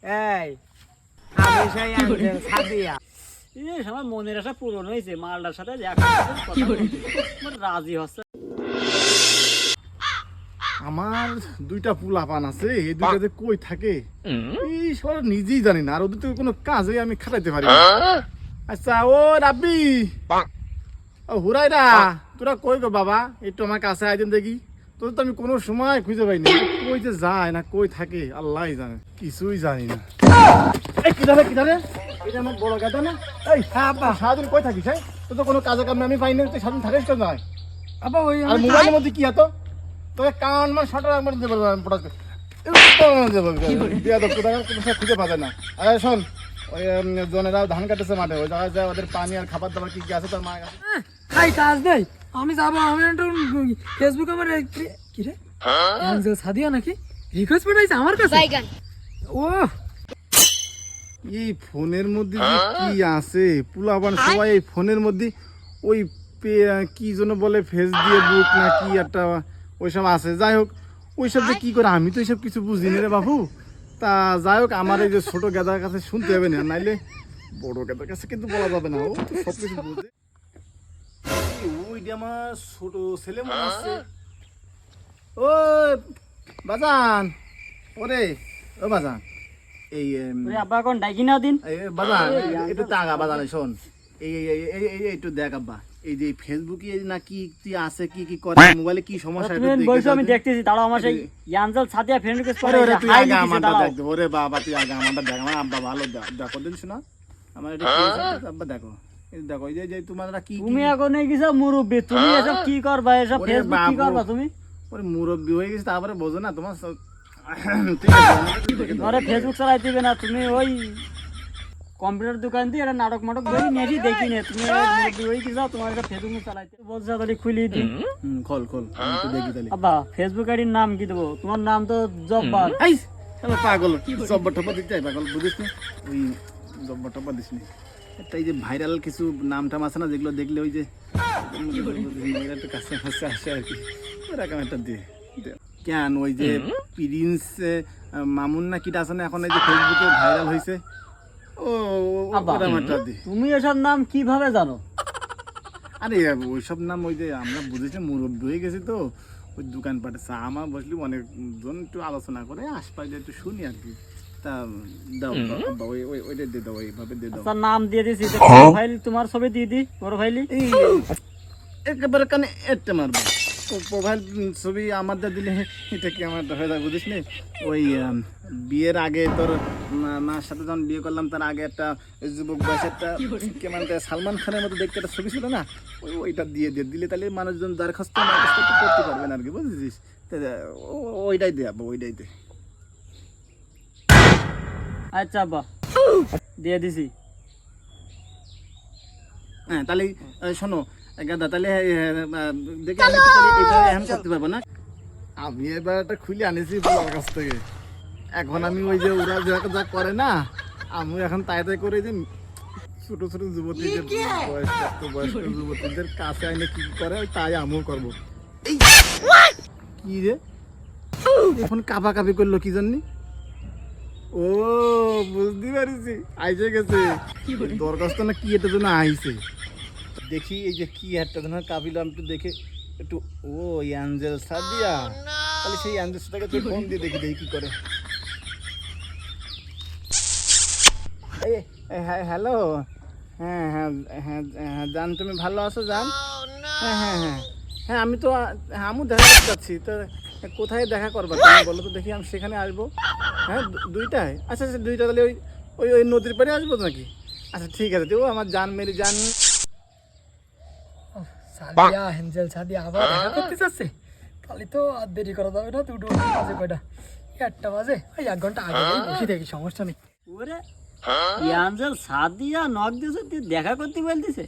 এই আমি সেই আঙ্কেল সাদিয়া আমার মনের আশা পূরণ হয়েছে মালটার সাথে রাজি হচ্ছে। আমার দুইটা পোলাপান আছে, এই দুইটা যে কই থাকে এই সব নিজেই জানি না, আর ওদের তো কোনো কাজে আমি খাটাইতে পারি না। আচ্ছা ও রাব্বি, ও হুরাইরা, তোরা কই গো বাবা, একটু আমার কাছে আইতেন দেখি। তোর তো আমি কোনো সময় খুঁজে পাইনি, কই যে যায় না কই থাকে আল্লাহ জানে, কিছুই জানি না। এই কি ধরে এটা আমার বড় গাদা না? এই হ্যাঁ আব্বা, সারাদিন কই থাকিস? তোর তো কোনো কাজে কামে আমি পাই না, তুই সারাদিন থাকিস কেন? নয় আব্বা ওই আর মোবাইলের মধ্যে কি হতো তোকে কান মানে শটার একবার দেবো খুঁজে পাবে না। আরে শোন, ওই জনেরাও ধান কাটেছে মাঠে, ওই জায়গায় যায় ওদের পানি আর খাবার দাবার কি কি আছে তোর মায়ের এই কাজ নেই, আমি যাবো। আমি একটু ফেসবুক আমার কি রে সাদিয়া নাকি রিকোয়েস্ট পাঠাইছে আমার কাছে। ও এই ফোনের মধ্যে যে কি আছে, পুলাবান সবাই এই ফোনের মধ্যে ওই কি জন্য বলে ফেস দিয়ে বুক না কি একটা ওইসব আছে। যাই হোক ওইসব যে কি করে আমি তো এইসব কিছু বুঝি না রে বাবু। তা যাই হোক আমার এই যে ছোট গেদার কাছে শুনতে হবে না, নাইলে বড় গেদার কাছে কিন্তু বলা যাবে না, ও তো সব কিছু বুঝে। ওইটা আমার ছোট ছেলে মনে আছে। ও বাজান, ওরে ও বাজান, এই আব্বা এখন ডাকি না দিন বাজান একটু টাকা বাজান শোন, এই একটু দেখ আব্বা, এই যে ফেসবুকে না কি কি আছে কি কি করে মোবাইলে কি সমস্যা আমি দেখতেছি। তারাও আমার সেই ইয়ানজাল সাদিয়া ফ্রেন্ড রিকোয়েস্ট করে তুই আগে আমারটা দেখ। ওরে বাবা তুই আগে আমারটা দেখ, আমার আব্বা ভালো দেখো দিন শোনা আমার এটা কি আছে আব্বা, দেখো এই দেখো এই যে তোমরা কি তুমি এখন এই কিছু মুরব্বি, তুমি এসব কি করবা? এসব ফেসবুক কি করবা তুমি? ওরে মুরব্বি হয়ে গেছে তারপরে বোঝো না তোমার আরে ফেসবুক চালাইতে দিবে না তুমি, ওই কম্পিউটার দোকান দিয়ে একটা নাটক মাটক ধরে নিয়েছি দেখি নে। তুমি ওই কি যাও তোমার ফেসবুক চালাইতে বলছো, তাহলে খুলি দিই। খোল দেখি তাহলে। আব্বা ফেসবুক আইডির নাম কি দেবো? তোমার নাম তো জব্বার। পাগল জব্বর টব্বর দিতে পাগল, বুঝিস না ওই জব্বর টব্বর দিস নি। এই যে ভাইরাল কিছু নাম টাম আছে না, যেগুলো দেখলে ওই যে একটু কাছে কাছে আসে আর কি, ওরকম একটা দিয়ে কেন ওই যে প্রিন্স মামুন না কিটা আছে না এখন এই যে ফেসবুকে ভাইরাল হয়েছে, ও তুমি এসব নাম কিভাবে জানো? আরে ওইসব নাম ওই যে আমরা বুঝেছি মুরব্বী হয়ে গেছি তো, ওই দোকানপাটে চা আমার বসলি অনেকজন একটু আলোচনা করে আশপাশ একটু শুনি আর কি। তা দাও ওইটা দিয়ে দাও, এইভাবে দিয়ে দাও। নাম দিয়ে দিয়েছি, প্রোফাইল তোমার ছবি দিয়ে দি। প্রোফাইলে একেবারে কানে এটে মারবো, প্রোফাইল ছবি আমাদের দিলে এটা কি আমার হয়ে যায় বুঝিস নি? ওই বিয়ের আগে তোর মার সাথে যখন বিয়ে করলাম তার আগে একটা যুবক বয়সে একটা কেমন সালমান খানের মতো দেখতে একটা ছবি ছিল না, ওইটা দিয়ে দিলে তাহলে মানুষজন দরখাস্ত করতে পারবেন আর কি, বুঝেছিস? ওইটাই দে আব্বা, ওইটাই দে। আচ্ছা আব্বা দিয়ে দিছি। হ্যাঁ তাহলে শোনো গাদা, তাহলে দেখে আমি এটা এখন করতে পারবো না। আমি এবার একটা খুলে আনিছি বলার কাছ থেকে, এখন আমি ওই যে ওরা যা করে না, আমি এখন তাই করে যে ছোট ছোট যুবতীদের বয়স্ক যুবতীদের কাছে আইনে কি করে তাই আমিও করবো। কি রে এখন কাপা কাপি করলো কি জানি? ও বুঝতে পারছি আইসে গেছে দরখাস্ত না কি এটার জন্য আইছে। দেখি এই যে কি একটা জন্য কাবিলাম একটু দেখে একটু, ও অ্যাঞ্জেল সাদিয়া, তাহলে সেই অ্যাঞ্জেল সাদিয়াকে তুই ফোন দিয়ে দেখি কি করে। হ্যাঁ হ্যালো, হ্যাঁ হ্যাঁ হ্যাঁ হ্যাঁ জান, তুমি ভালো আছো জান? হ্যাঁ হ্যাঁ হ্যাঁ হ্যাঁ আমি তো আমিও দেখা করতে চাচ্ছি, তো কোথায় দেখা করবা তুমি বলো তো দেখি, আমি সেখানে আসবো। হ্যাঁ দুইটায়, আচ্ছা আচ্ছা দুইটা, তাহলে ওই ওই ওই নদীর পাড়ে আসবো নাকি? আচ্ছা ঠিক আছে, ও আমার জান মেরি জান। সাদিয়া হেঞ্জেল সাদিয়া আবার দেখা করতে চাচ্ছে, তাহলে তো আর দেরি করা যাবে না। দুটো বাজে কয়টা? 1টা বাজে, ওই 1 ঘন্টা আগে বসে দেখি, সমস্যা নেই। ওরে ইয়ানজাল সাদিয়া নক দিয়েছে, তুই দেখা করতে বলতেছে।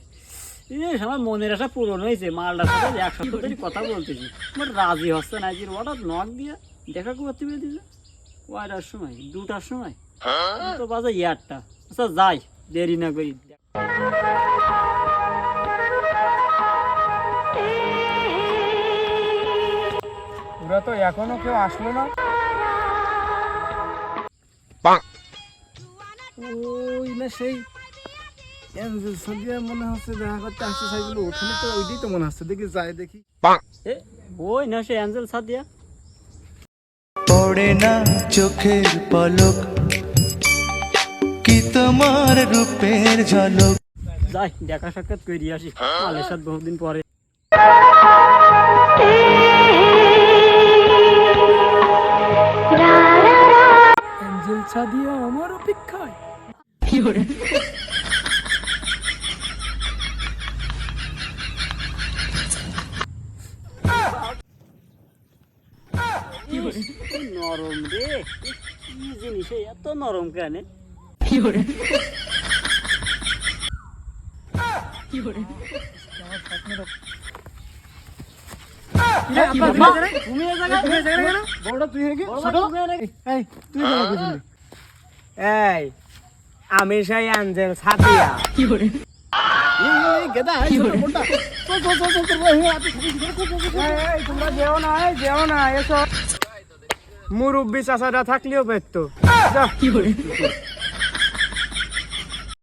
আমার মনের আশা পূরণ হয়েছে, মালটার সাথে 1 সপ্তাহ ধরে কথা বলতেছি, বাট রাজি হচ্ছে না। যে হঠাৎ নক দিয়ে দেখা করতে বলতেছে কয়টার সময়? 2টার সময় তো বাজে 1টা। আচ্ছা যাই, দেরি না করি। ওরা তো এখনো কেউ আসলো না। ওই না সেই অ্যাঞ্জেল সাদিয়া মনে হচ্ছে দেখা করতে আসছে সাইগুলো, ওখানে তো ওইটাই তো মনে হচ্ছে, দেখি যাই দেখি। এ ওই না সে অ্যাঞ্জেল সাদিয়া। পড়ে না চোখের পলক কি তোমার রূপের ঝলক। যাই দেখা সাক্ষাৎ করি আসি মালের সাথে বহুদিন পরে। অ্যাঞ্জেল সাদিয়া আমার অপেক্ষায়। নরম রে, কি জিনিস এত নরম কেন? তুমি এই জায়গায় বড়টা তুই হেগে বড় ছোট, তুমি আর এক- এই তুই বড় বুঝলি। এই আমি সেই অ্যাঞ্জেল সাদিয়া। এই গেদা এই ছোট বড়টা চল চল চল চল চল, এই আপনি এই তোমরা যেও না, যেও না, এসো। মুরব্বি চাচাটা থাকলেও পেতো।